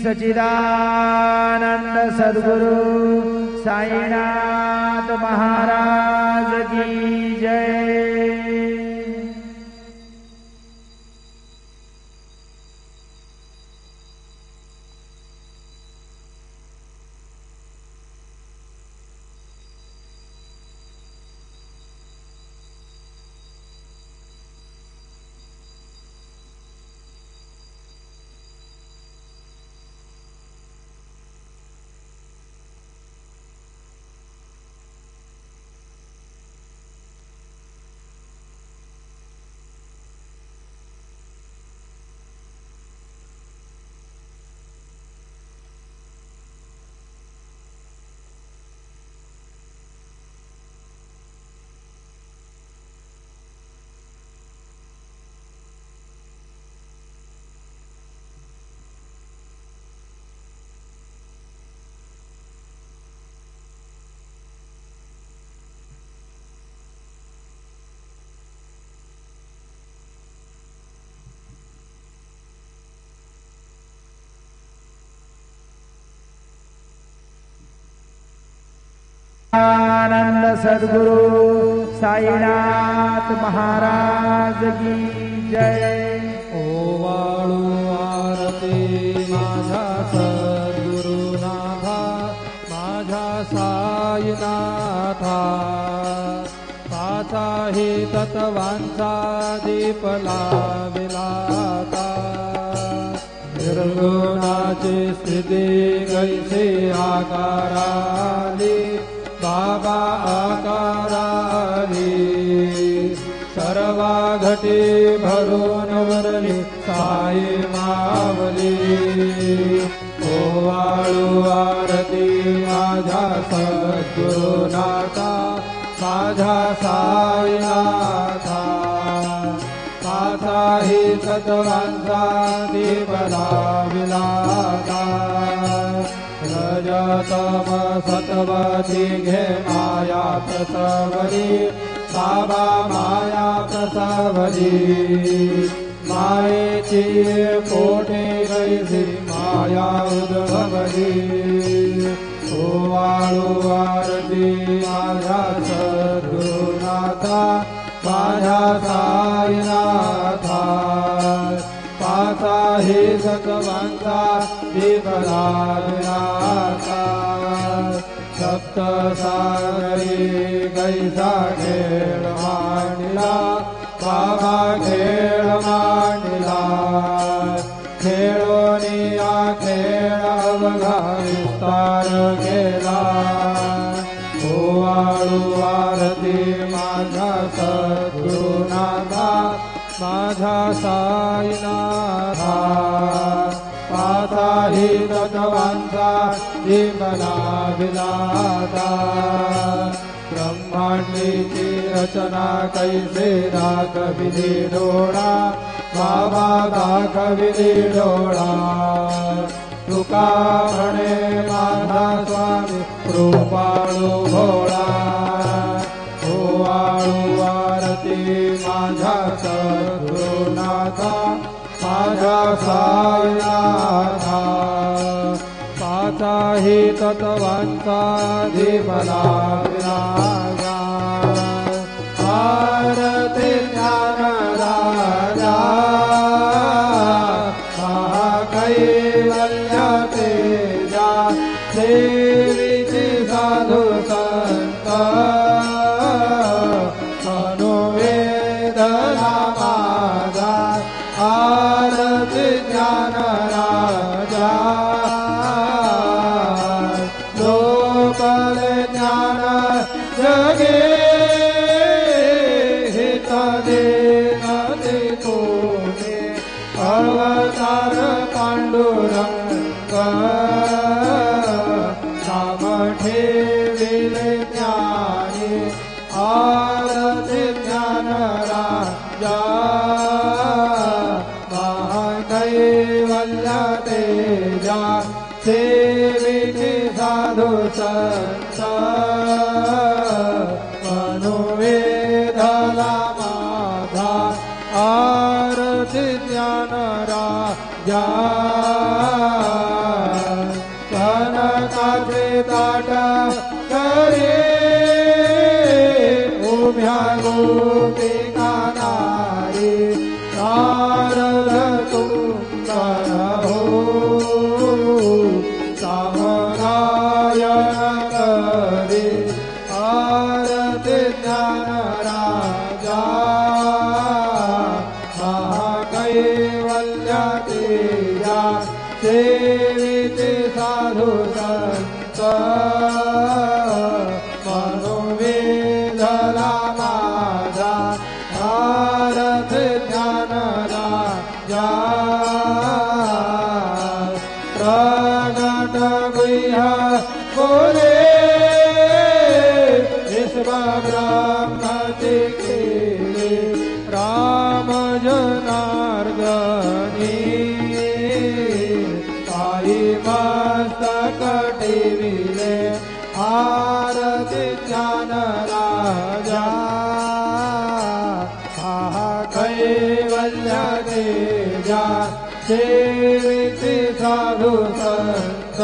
सच्चिदानंद सद्गुरु साईनाथ महाराज की जय। आनंद सद्गुरु साईनाथ महाराज की जय। ओवाळू आरती माझा सद्गुरुनाथा माझा साईनाथा पाचाही तत्वांचा दीप लाविलाता निर्गुणाची स्थिती कैसी आकाराली बाबा आकाराली सर्वा घटी भरून वरली साई मावली। ओवाळू आरती माझा सद्गुरुनाथा माझा साईनाथा पाचाही तत्वांचा दीप लाविलाता रजतम सत्वती घे माया प्रसवली बाबा माया प्रसवली मायेची पोटे गैसी माया उद्भवली। ओवाळू आरती माझा सद्गुरुनाथा माझा साईनाथा पाचाही तत्वांचा दीप लाविलाता सप्त सागरी कैसा खेळ मांडला बाबा खेळ मांडला खेळोनिया खेळ अवघा विस्तार केला। ओवाळू आरती माझा सद्गुरुनाथा माझा साईनाथा पाचाही तत्वांचा दीप लाविलाता ब्रह्मांडीची रचना कैसे दाखविली डोळा बाबा दाखविली डोळा तुका म्हणे माझा स्वामी कृपाळू भोळा। ओवाळू आरती माझा सद्गुरुनाथा माझा साईनाथा पाचाही तत्वांचा दीप लाविलाता आरती ज्ञान राजा महाकैवल्य तेजा देवीची साधू संत मनोवेदना माझा आरती ज्ञान राजा लोकल ज्ञान जगे हित देन कोणे अवतार पांडुरंग नाम ठेविले ज्ञानी आरती ज्ञान राजा महाकैवल्य तेजा सेविती साधू संत मनोवेदना माझा आरती ज्ञान राजा सेविते साधु संत मनोवेदला माझा भारत ज्ञान राजा प्रगट गुह्य बोले विश्व ब्रह्म केले राम जनार्दनी पायी मस्तक टेविले आरती ज्ञान राजा कैवल्य तेजा सेविते साधु संत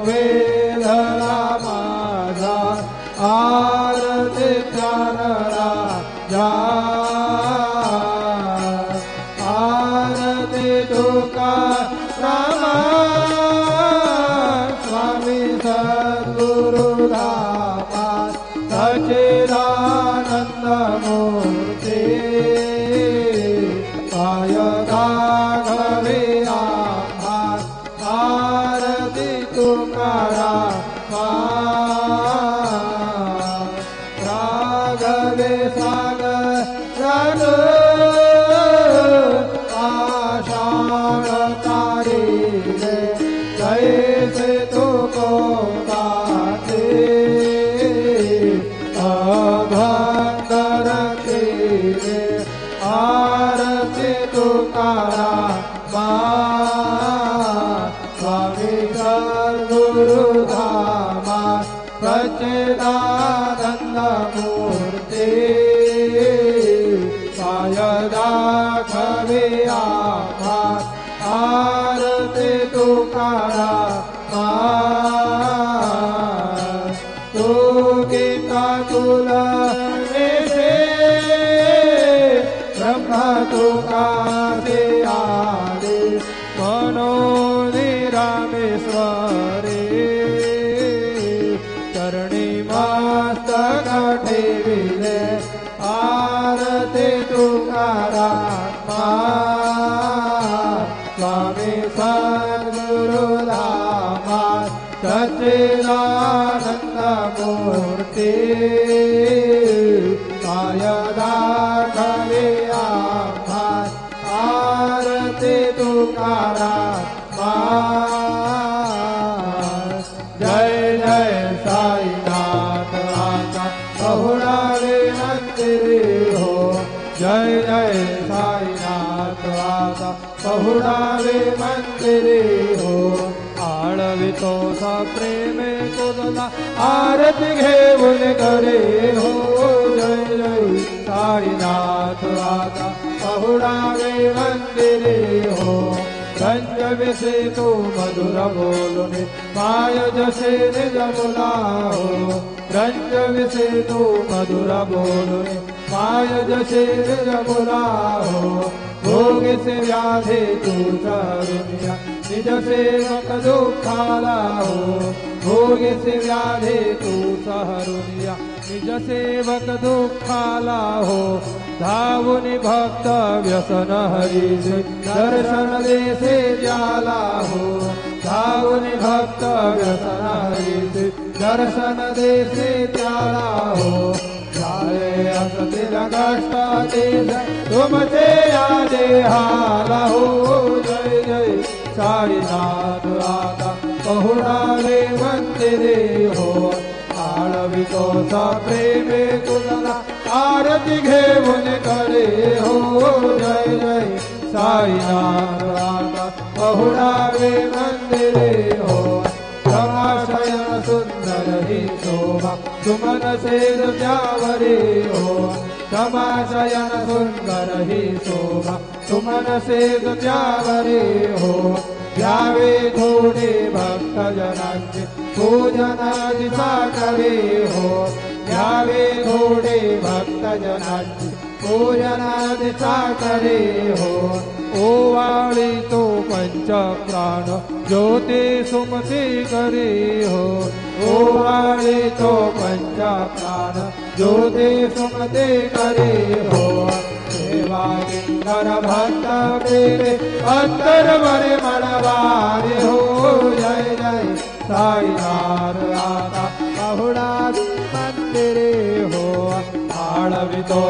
अनुवेदला माझा आरती ज्ञान राजा आरती तुका रामा स्वामी सद्गुरु धामा सच्चिदानंद मूर्ति पाय राघवे आम्हा आरती तुकारामा राघवे सागर आषाढ तारीले जैसे तुको गाते अभंग रखिले आरती तुकारामा स्वामी सद्गुरु धामा सच्चिदानंद मूर्ति पाय राघवे आम्हा आरती तुकारामा तू गीता तुला से ब्रह्म तुकासे आले मनोनिरामेश्वरे चरणी मस्तक ठेविले आरती तुकारामा स्वामी सद्गुरु धामा सच्चिदानंद मूर्ति पाय राघवे आम्हा आरती तुकारामा जय जय साईनाथ आका बहुड़ावे मंदिर हो जय जय साईनाथ आका बहुड़ावे मंदिर हो आळवितो सा प्रेमे तुझला आरती घेऊन करे हो जय जय साईनाथ आका बहुड़ावे मंदिरे हो गंज विसे तो मधुर बोलने माय जसे निज मुला हो गंज विसे तो मधुर बोलने माय जसे निज मुला हो भोग से व्याधे तू करुणिया निज सेवक दुखाला हो भोग से व्याधे तू सहरुनिया निज सेवक दुखाला हो धावुनि भक्त व्यसन हरि से दर्शन दे से जाला हो धावुनि भक्त व्यसन हरि से दर्शन दे से जाला हो जाए असतिल कष्ट देश तुमसे यादे हाला हो जय जय साईनाथ आका बहुड़ावे मंदिरे हो आळवितो सा प्रेमे तुझला आरती घेऊन करे हो जय जय साईनाथ आका बहुड़ावे मंदिरे हो समाशयन सुंदर ही शोभा सुमन से त्यावरे हो समाशयन सुंदर ही शोभा सुमन से त्यावरे हो घ्यावे थोडे भक्त जनांचे पूजनादि साकरे हो घ्यावे थोडे भक्त जनांचे पूजनादि साकरे हो ओवाळी तो पंच प्राण ज्योती सुमती करे हो ओवाळी तो पंच प्राण ज्योती सुमती करे हो सेवा किंकर भक्त प्रेरे अंतर मरे मनवारे हो जय जय साईनाथ आता बहुड़ा मंदिरे हो आळवितो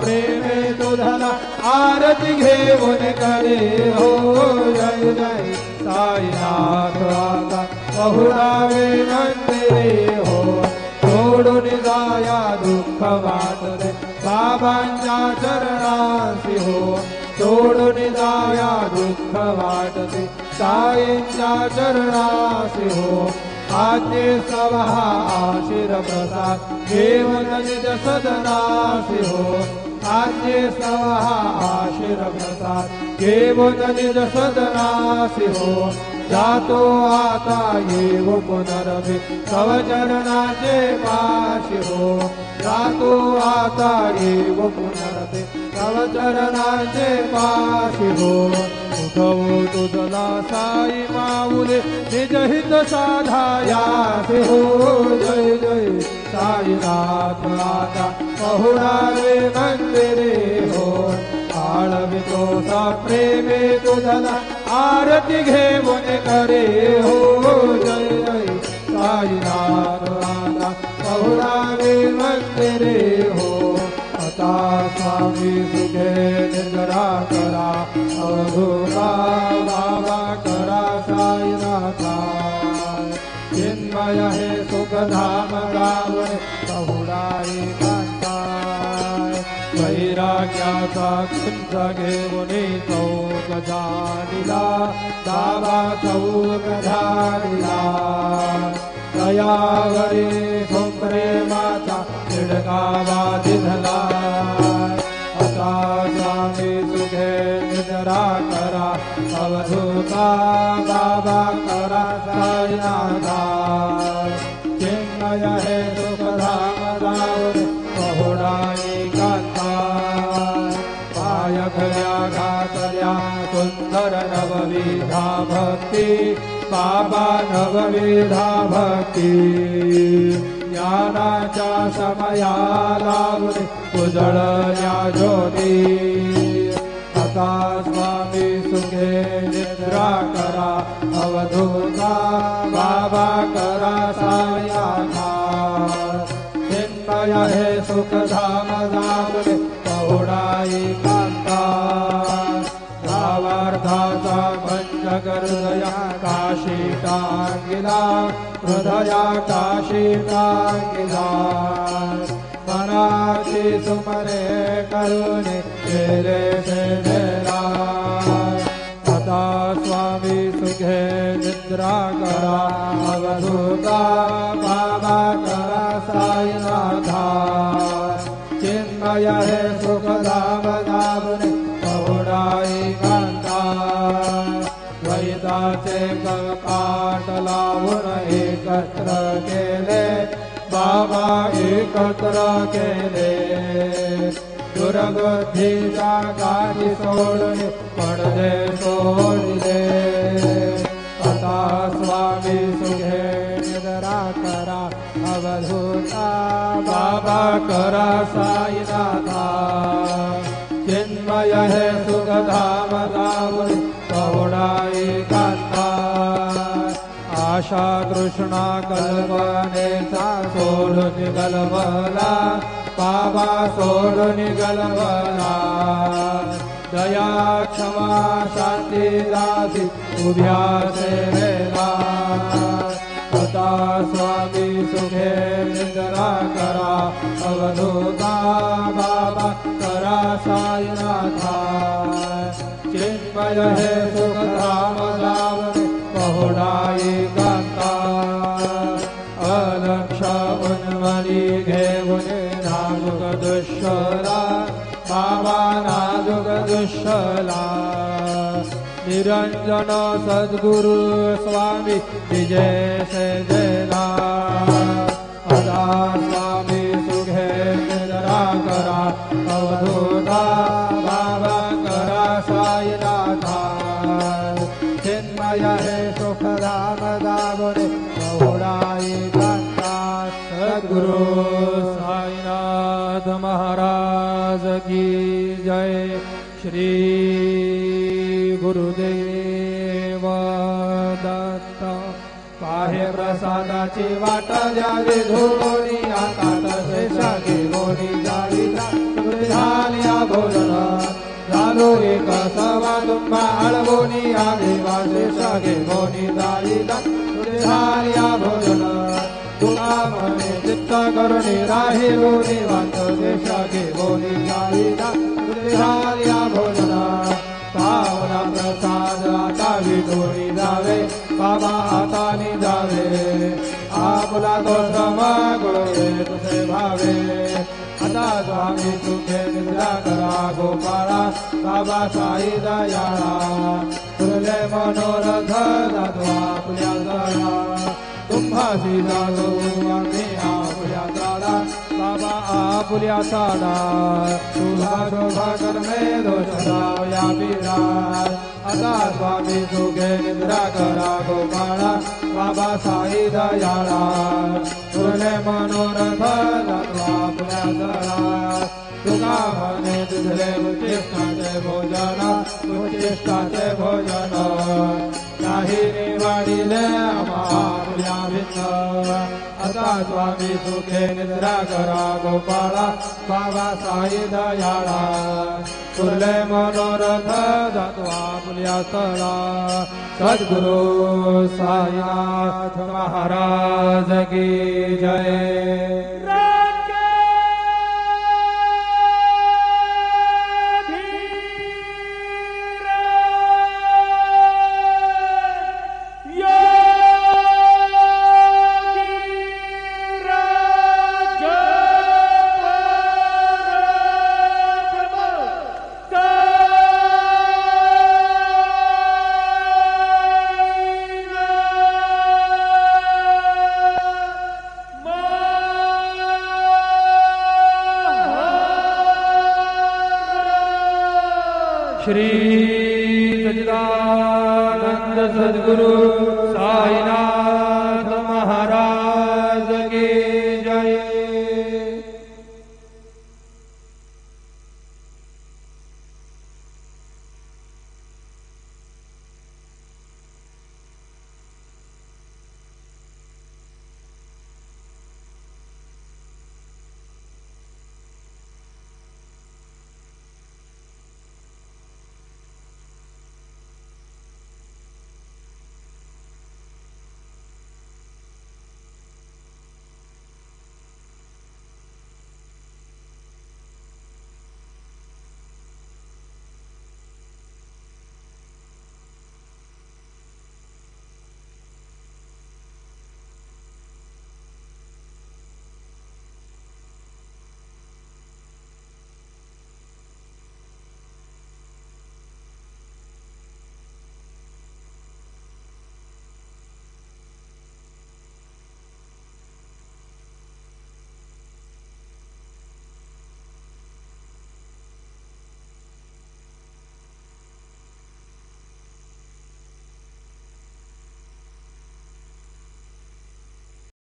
प्रेमे तुझला आरती घेऊन करे हो जय जय साईनाथ आता बहुळावे मंदिरे हो सोडून जाया दुःख वाटते बाबांच्या चरणासी हो सोडून जाया दुःख वाटते साईंच्या चरणासी हो आद्य सवहा आशीर प्रसाद घेऊन निज सदनासी हो आद्य सवहा आशीर प्रसाद घेऊन निज सदनासी हो जातो आता येव पुनरभि तव चरणाचे पाशी हो जातो आता येव पुनरभि तव चरणाचे पाशी हो उठवू तुझला साई माऊले निज हित साधायासे हो जय जय साईनाथ आता बहुळावे मंदिरे हो आळवितो सा प्रेमे तुझला आरती घेऊन करे हो जय जय साईनाथ आता बहुळावे मंदिरे हो आता स्वामी सुखे निजरा करा अवधूता बाबा करा साईनाथा चिन्मय हे सुखधाम गावणे बहुळाई कांताय वैराग्याचा कुंज घेऊन चौक झाडिला दावा चौक झाडिला दयावरी प्रेमाचा तिडकावा दिधला आता स्वामी सुखे निजरा करा अवधूता बाबा करा साईनाथा चिन्मय हे सुखधाम गावणे बहुळाई कांताय पाय खऱ्या घातल्या सुंदर नवविधा भक्ती बाबा नवविधा भक्ती ज्ञानाच्या समयाला उजळल्या ज्योती आता स्वामी सुखे निद्रा करा अवधूता बाबा करा साईनाथा चिन्मय हे सुखधाम गावणे बहुळाई कांता भावार्थाचा पंच हृदया काशी टांगिला हृदया काशी टांगिला मनाची सुमरे करुणे केले सेवेला आता स्वामी सुखे निद्रा करा अवधूता बाबा करा साईनाथा चिन्मय हे सुखधाम गावणे बहुळाई कांता द्वैताचे कपाट लावून एकत्र केले बाबा एकत्र केले दुर्बुद्धीचा गाठी सोडून पडदे सोडले आता स्वामी सुखे निद्रा करा अवधूता बाबा करा साईनाथा चिन्मय हे सुखधाम गावणे बहुळाई कांता आशा तृष्णा कल्पनेचा सोडून गलबला बाबा सोडून गलबला दया क्षमा शांती दासी उभ्या सेवेला आता स्वामी सुखे निद्रा करा अवधूता बाबा करा साईनाथा चिन्मय हे सुखधाम गावणे बहुळाई कांता अलक्ष उन्मनी घेऊन नाजुक दुष्यला बाबा नाजुक दुष्यला निरंजन सद्गुरु स्वामी विजय से जयला अदा स्वामी सुखे निद्रा करा अवधूता बाबा करा साईनाथा चिन्मय हे सुखधाम गावणे बहुळाई कांता सद्गुरु साईनाथ महाराज की जय। श्री गुरुदेव दत्त पाहे प्रसादाची वाट द्यावी धोनी आता तसे घेऊनी जावी झाल्या भोजन झालो एक सवा तुम्हा आळवोनी आदेवा शेष घेऊनी जावी झाल्या भोजन तुला म्हणे चित्त करुणी राहिलो निवांत शेष घेऊनी जावी झाल्या भोजन पावला प्रसाद आता विठोरी जावे बाबा हाताने जावे आपला तो समागोळे तुझे भावे आता स्वामी सुखे निद्रा करा गोपाळा बाबा साई दयाळा तुले मनोरथ जातो आपल्या जळा तुम्हासी जागो आम्ही आपल्या ताडा बाबा आपुल्या ताडा तुला शोभा करणे दोष जावया बिराज आता स्वामी सुखे निद्रा करा गोपाळा बाबा साई दयाळा तुले मनोरथ जातो आपल्या जळा तुला म्हणे तुझले उच्चिष्टाचे भोजन उच्चिष्टाचे भोजन नाही निवाडिले आम्हाला भिन्न आता स्वामी सुखे निद्रा करा गोपाळा बाबा साई दयाळा तुले मनोरथ जातो आपल्या स्थळा सद्गुरु साईनाथ महाराज की जय श्री सच्चिदानंद सद्गुरु साईनाथ